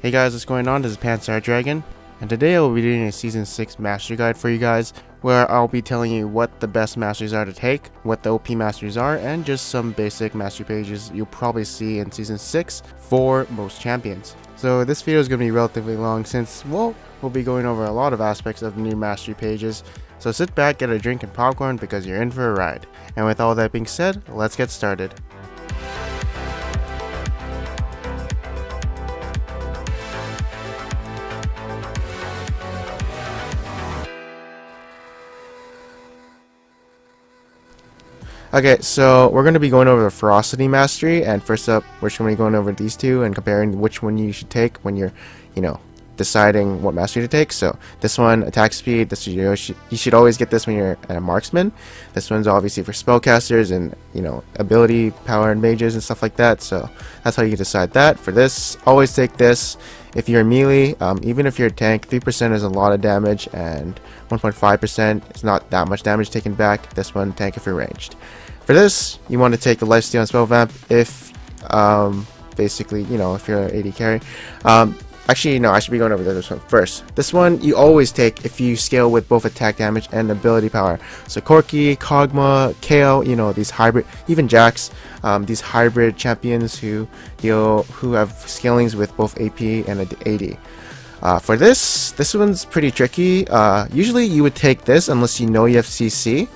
Hey guys, what's going on? This is Pansar Dragon, and today I will be doing a Season 6 Mastery Guide for you guys, where I'll be telling you what the best Masteries are to take, what the OP Masteries are, and just some basic Mastery pages you'll probably see in Season 6 for most champions. So this video is going to be relatively long since, well, we'll be going over a lot of aspects of the new Mastery pages, so sit back, get a drink and popcorn because you're in for a ride. And with all that being said, let's get started. Okay, so we're going to be going over the Ferocity Mastery, and first up, we're just going to be going over these two and comparing which one you should take when you're, deciding what mastery to take. So this one, attack speed, you should always get this when you're a marksman. This one's obviously for spellcasters and, ability, power, and mages and stuff like that. So that's how you decide that. For this, always take this. If you're melee, even if you're a tank, 3% is a lot of damage, and 1.5% is not that much damage taken back. This one, tank if you're ranged. For this, you want to take the lifesteal and spell vamp if, basically, if you're an AD carry. Actually, no, I should be going over this one first. This one you always take if you scale with both attack damage and ability power. So Corki, Kog'Maw, Kayle, these hybrid, even Jax, these hybrid champions who have scalings with both AP and AD. For this one's pretty tricky. Usually you would take this unless you know you have CC.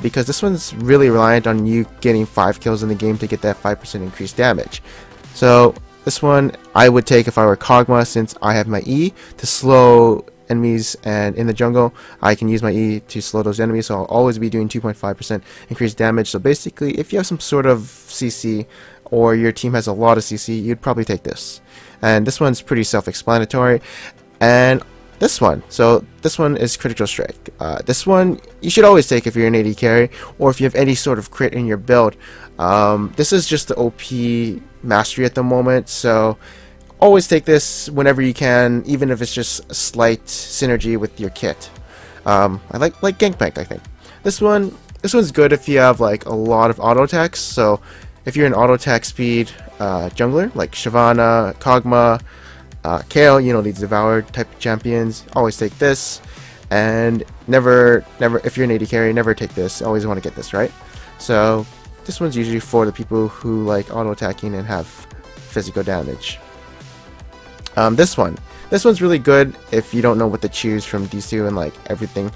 Because this one's really reliant on you getting 5 kills in the game to get that 5% increased damage. So this one I would take if I were Kog'Maw, since I have my E to slow enemies, and in the jungle I can use my E to slow those enemies, so I'll always be doing 2.5% increased damage. So basically, if you have some sort of CC or your team has a lot of CC, you'd probably take this. And this one's pretty self-explanatory. And this one is Critical Strike. This one you should always take if you're an AD carry or if you have any sort of crit in your build. This is just the OP mastery at the moment, so always take this whenever you can, even if it's just a slight synergy with your kit. I like Gangplank, I think. This one's good if you have like a lot of auto attacks. So if you're an auto attack speed jungler like Shyvana, Kog'Maw, Kayle, these devoured type of champions, always take this. And never if you're an AD carry, never take this. Always want to get this, right? So this one's usually for the people who like auto attacking and have physical damage. This one's really good if you don't know what to choose from these two, and like everything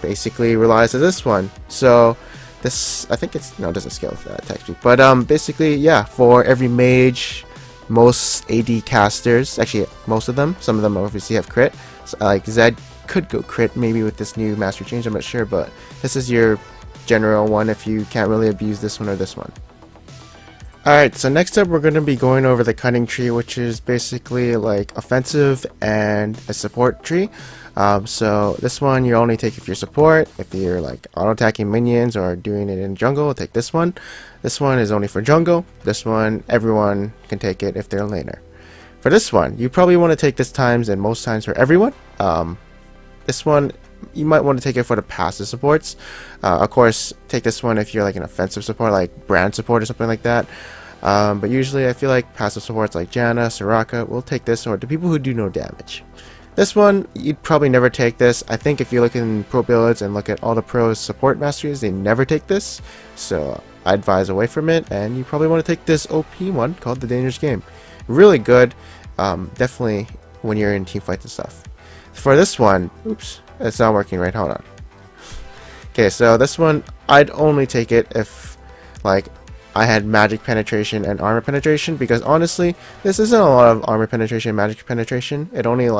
basically relies on this one. So this, I think it doesn't scale with attack speed, but basically, yeah, for every mage, most AD casters, actually most of them, some of them obviously have crit. So, like Zed could go crit maybe with this new master change, I'm not sure, but this is your general one if you can't really abuse this one or this one. Alright, so next up we're going to be going over the cunning tree, which is basically like offensive and a support tree. So this one you only take if you're support. If you're like auto attacking minions or doing it in jungle, take this one. This one is only for jungle. This one, everyone can take it if they're a laner. For this one, you probably want to take this times and most times for everyone. This one you might want to take it for the passive supports. Of course, take this one if you're like an offensive support, like brand support or something like that. But usually I feel like passive supports like Janna, Soraka will take this, or the people who do no damage. This one, you'd probably never take this. I think if you look in pro builds and look at all the pros support masteries, they never take this. So I advise away from it, and you probably want to take this OP one called the Dangerous Game. Really good, definitely when you're in team fights and stuff. For this one, oops, it's not working right, hold on. Okay, so this one, I'd only take it if like I had magic penetration and armor penetration, because honestly, this isn't a lot of armor penetration and magic penetration. It only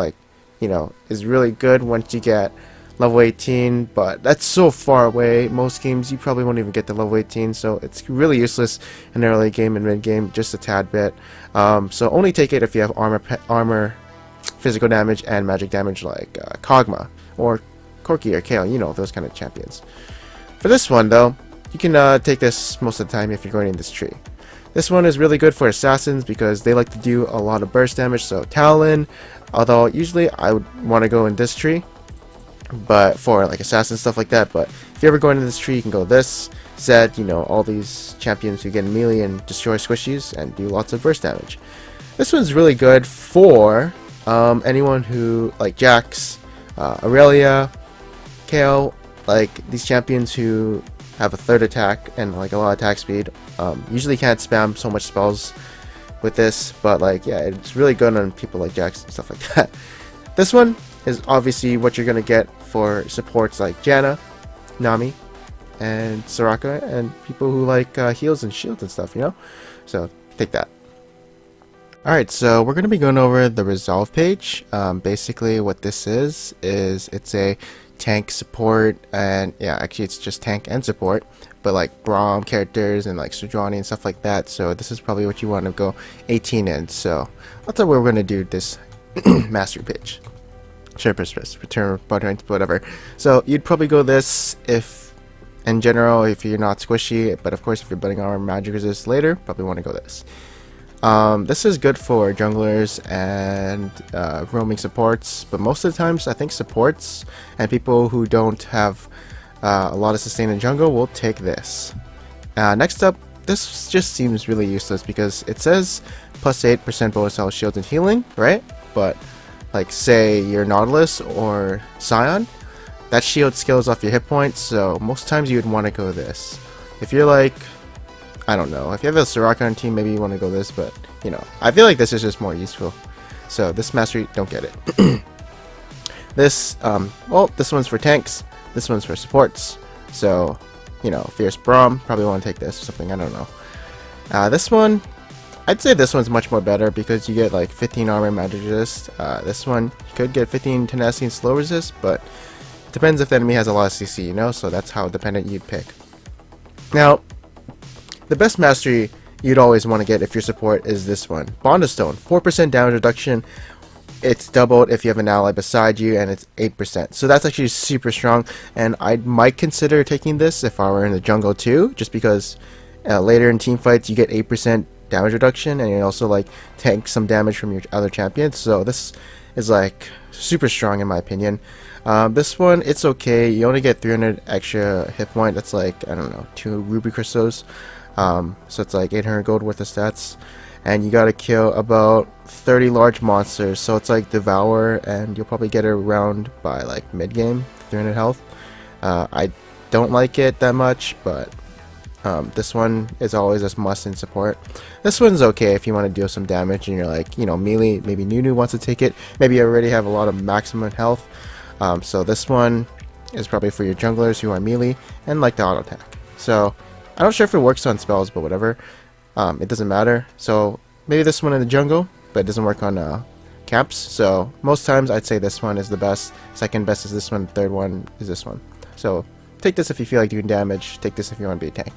is really good once you get level 18, but that's so far away. Most games you probably won't even get to level 18, so it's really useless in the early game and mid game, just a tad bit. So only take it if you have armor, physical damage, and magic damage like Kog'Maw or Corki or Kayle, those kind of champions. For this one though, you can take this most of the time if you're going in this tree. This one is really good for assassins because they like to do a lot of burst damage, so Talon, although usually I would want to go in this tree, but for like assassins, stuff like that. But if you ever go into this tree, you can go this, Zed, all these champions who get melee and destroy squishies and do lots of burst damage. This one's really good for anyone who, like Jax, Aurelia, Kayle, like these champions who have a third attack and like a lot of attack speed. Usually can't spam so much spells with this, but like yeah, it's really good on people like Jax and stuff like that. This one is obviously what you're gonna get for supports like Janna, Nami, and Soraka, and people who like heals and shields and stuff, you know? So take that. Alright, so we're going to be going over the resolve page. Basically what this is it's a tank support, and yeah, actually it's just tank and support, but like Braum characters and like Sejuani and stuff like that. So this is probably what you want to go 18 in. So that's how we're going to do this mastery page. Share press, return button, whatever. So you'd probably go this if, in general, if you're not squishy, but of course if you're building armor magic resist later, probably want to go this. This is good for junglers and roaming supports, but most of the times I think supports and people who don't have a lot of sustain in jungle will take this. Next up, this just seems really useless because it says plus 8% bonus health, shield, and healing, right? But like say you're Nautilus or Sion, that shield scales off your hit points, so most times you would want to go this. If you're like, I don't know, if you have a Soraka on team, maybe you want to go this, but you know, I feel like this is just more useful. So this mastery, don't get it. This, well, this one's for tanks, this one's for supports. So, you know, Fierce Braum, probably want to take this or something, I don't know. This one, I'd say this one's much more better because you get like 15 armor magic resist. This one, you could get 15 tenacity and slow resist, but it depends if the enemy has a lot of CC, you know, so that's how dependent you'd pick. Now, the best mastery you'd always want to get if your support is this one. Bond of Stone, 4% damage reduction. It's doubled if you have an ally beside you, and it's 8%. So that's actually super strong, and I might consider taking this if I were in the jungle too, just because later in team fights you get 8% damage reduction, and you also like tank some damage from your other champions. So this is like super strong in my opinion. This one, it's okay. You only get 300 extra hit point. That's like, I don't know, 2 ruby crystals. So it's like 800 gold worth of stats, and you gotta kill about 30 large monsters, so it's like Devour, and you'll probably get it around by like mid game, 300 health. I don't like it that much, but this one is always a must in support. This one's okay if you want to deal some damage and you're like, you know, melee, maybe Nunu wants to take it, maybe you already have a lot of maximum health. So this one is probably for your junglers who are melee and like the auto attack. So I'm not sure if it works on spells, but whatever. It doesn't matter. So maybe this one in the jungle, but it doesn't work on camps. So most times I'd say this one is the best. Second best is this one. Third one is this one. So take this if you feel like doing damage. Take this if you want to be a tank.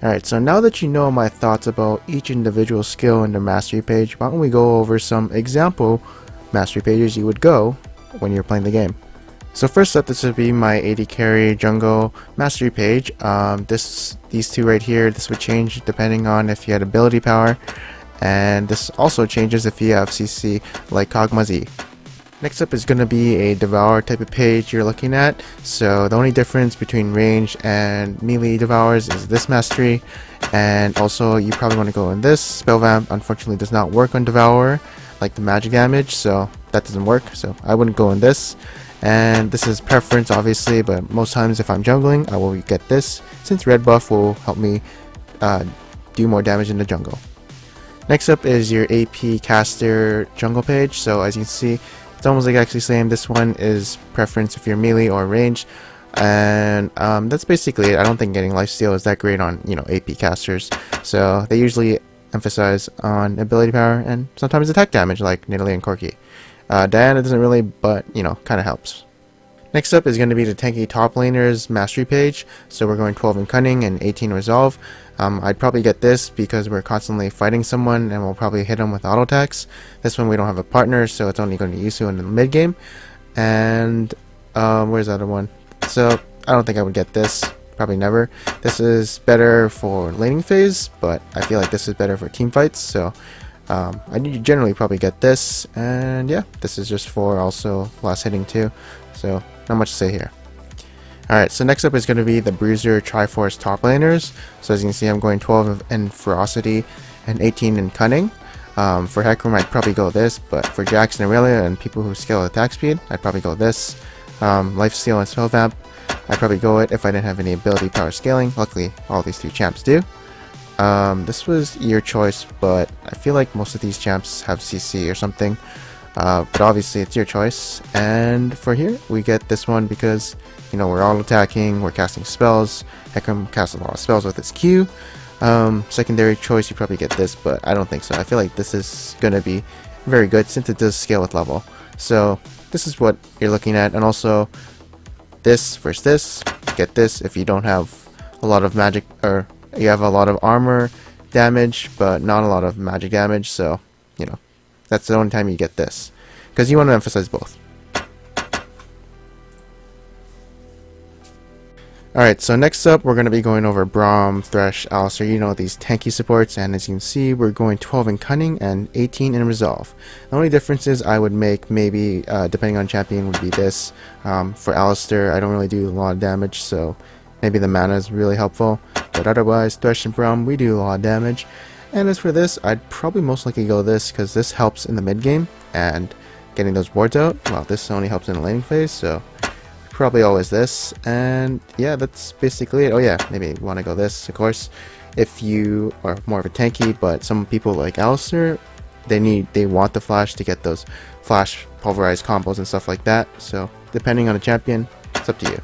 Alright, so now that you know my thoughts about each individual skill in the mastery page, why don't we go over some example mastery pages you would go when you're playing the game. So first up, this would be my AD carry jungle mastery page. These two right here, this would change depending on if you had ability power, and this also changes if you have CC like Kog'Maw Z. Next up is going to be a Devour type of page you're looking at. So the only difference between range and melee Devours is this mastery, and also you probably want to go in this. Spell Vamp unfortunately does not work on Devour like the magic damage, so that doesn't work, so I wouldn't go in this. And this is preference obviously, but most times if I'm jungling I will get this, since red buff will help me do more damage in the jungle. Next up is your AP caster jungle page. So as you can see, it's almost like actually saying this one is preference if you're melee or range, and that's basically it. I don't think getting lifesteal is that great on, you know, AP casters, so they usually emphasize on ability power and sometimes attack damage like Nidalee and Corki. Diana doesn't really, but you know, kind of helps. Next up is going to be the tanky top laners mastery page. So we're going 12 in cunning and 18 resolve. I'd probably get this because we're constantly fighting someone and we'll probably hit them with auto attacks. This one we don't have a partner, so it's only going to be Yasuo in the mid game. And where's the other one? So I don't think I would get this. Probably never. This is better for laning phase, but I feel like this is better for team fights. So I generally probably get this, and yeah, this is just for also last hitting too, so not much to say here. Alright, so next up is going to be the Bruiser Triforce top laners. So as you can see, I'm going 12 in Ferocity and 18 in Cunning. For Hecarim, I'd probably go this, but for Jax and Aurelia and people who scale attack speed, I'd probably go this. Lifesteal and Spell Vamp, I'd probably go it if I didn't have any ability power scaling. Luckily, all these two champs do. This was your choice, but I feel like most of these champs have CC or something. But obviously, it's your choice. And for here, we get this one because, you know, we're all attacking, we're casting spells. Hecarim casts a lot of spells with his Q. Secondary choice, you probably get this, but I don't think so. I feel like this is gonna be very good since it does scale with level. So this is what you're looking at, and also this versus this, get this if you don't have a lot of magic, or you have a lot of armor damage but not a lot of magic damage. So, you know, that's the only time you get this, because you want to emphasize both. Alright, so next up we're going to be going over Braum, Thresh, Alistar, you know, these tanky supports, and as you can see we're going 12 in Cunning and 18 in Resolve. The only differences I would make, maybe depending on champion, would be this. For Alistar, I don't really do a lot of damage, so maybe the mana is really helpful, but otherwise Thresh and Braum, we do a lot of damage. And as for this, I'd probably most likely go this, because this helps in the mid game and getting those wards out. Well, this only helps in the laning phase, so probably always this. And yeah, that's basically it. Oh yeah, maybe you want to go this, of course, if you are more of a tanky, but some people like Alistar, they want the flash to get those flash pulverized combos and stuff like that. So depending on the champion, it's up to you.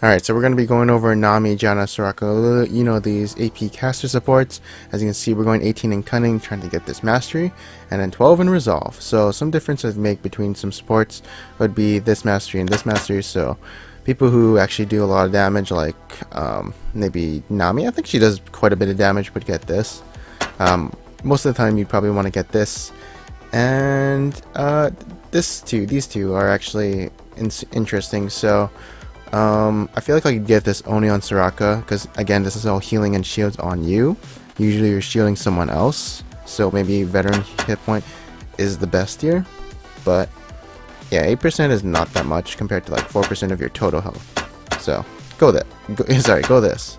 Alright, so we're going to be going over Nami, Janna, Soraka, you know, these AP caster supports. As you can see, we're going 18 in Cunning, trying to get this Mastery, and then 12 in Resolve. So some differences make between some supports would be this Mastery and this Mastery. So people who actually do a lot of damage, like maybe Nami, I think she does quite a bit of damage, but get this. Most of the time you probably want to get this. And these two are actually interesting. So I feel like I could get this only on Soraka, because again, this is all healing and shields on you. Usually you're shielding someone else, so maybe veteran hit point is the best here. But yeah, 8% is not that much compared to like 4% of your total health. So go this.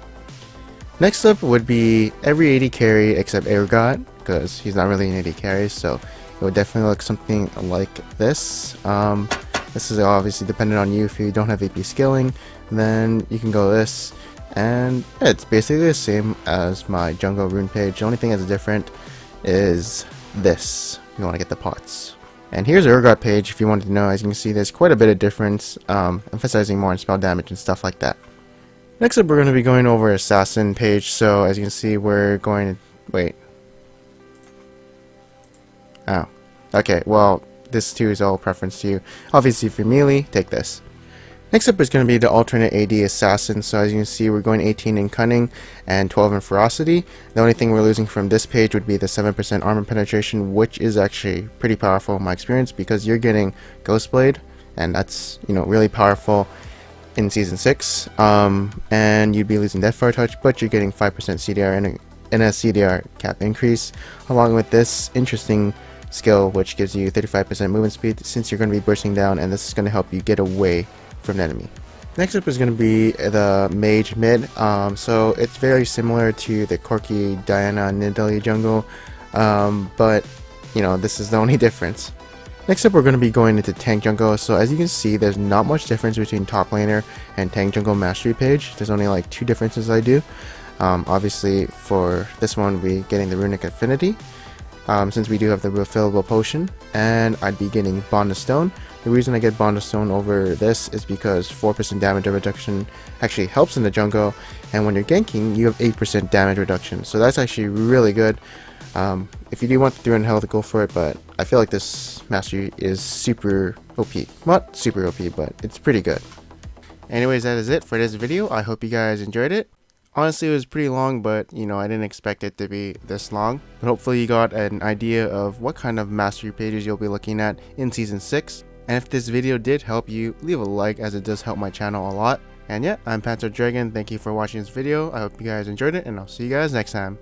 Next up would be every AD carry except Urgot, because he's not really an AD carry, so it would definitely look something like this. This is obviously dependent on you. If you don't have AP scaling, then you can go this, and yeah, it's basically the same as my jungle rune page. The only thing that's different is this. You want to get the pots. And here's the Urgot page if you wanted to know. As you can see, there's quite a bit of difference, emphasizing more on spell damage and stuff like that. Next up, we're going to be going over Assassin page. So as you can see, we're going to wait. Oh, okay. Well, this too is all preference to you. Obviously, if you're melee, take this. Next up is going to be the alternate AD Assassin. So as you can see, we're going 18 in Cunning and 12 in Ferocity. The only thing we're losing from this page would be the 7% armor penetration, which is actually pretty powerful in my experience, because you're getting Ghostblade, and that's, you know, really powerful in Season 6. And you'd be losing Deathfire Touch, but you're getting 5% CDR and a CDR cap increase, along with this interesting skill which gives you 35% movement speed, since you're going to be bursting down, and this is going to help you get away from an enemy. Next up is going to be the Mage mid. So it's very similar to the Corki, Diana, Nidalee jungle, but you know, this is the only difference. Next up, we're going to be going into tank jungle. So as you can see, there's not much difference between top laner and tank jungle mastery page. There's only like 2 differences I do. Obviously for this one, we're getting the runic affinity, since we do have the refillable potion, and I'd be getting Bond of Stone. The reason I get Bond of Stone over this is because 4% damage reduction actually helps in the jungle, and when you're ganking, you have 8% damage reduction. So that's actually really good. If you do want the 300 health, go for it, but I feel like this mastery is super OP. Not super OP, but it's pretty good. Anyways, that is it for this video. I hope you guys enjoyed it. Honestly, it was pretty long, but you know, I didn't expect it to be this long. But hopefully you got an idea of what kind of mastery pages you'll be looking at in Season 6. And if this video did help you, leave a like, as it does help my channel a lot. And yeah, I'm Panzer Dragon. Thank you for watching this video. I hope you guys enjoyed it, and I'll see you guys next time.